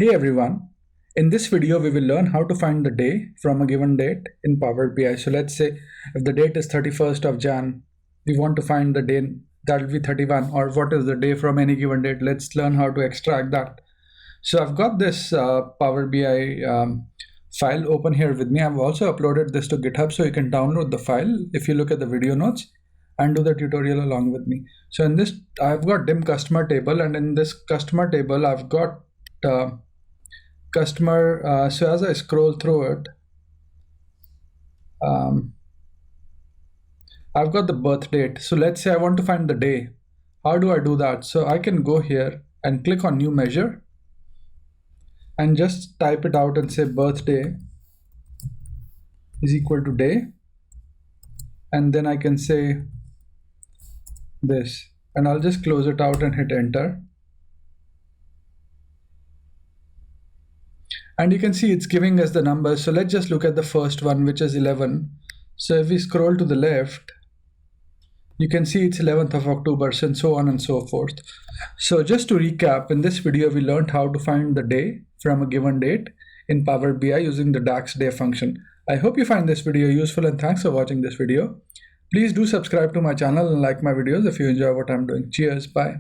Hey everyone, in this video we will learn how to find the day from a given date in Power BI. So let's say if the date is 31st of Jan, we want to find the day that will be 31, or what is the day from any given date. Let's learn how to extract that. So I've got this Power BI file open here with me. I've also uploaded this to GitHub so you can download the file if you look at the video notes and do the tutorial along with me. So in this I've got dim customer table, and in this customer table I've got customer. So as I scroll through it, I've got the birth date. So let's say I want to find the day. How do I do that? So I can go here and click on new measure and just type it out and say birthday is equal to day, and then I can say this, and I'll just close it out and hit enter. And you can see it's giving us the numbers. So let's just look at the first one, which is 11. So if we scroll to the left, you can see it's 11th of October, and so on and so forth. So just to recap, in this video we learned how to find the day from a given date in Power BI using the DAX day function. I hope you find this video useful, and thanks for watching this video. Please do subscribe to my channel and like my videos if you enjoy what I'm doing. Cheers, bye.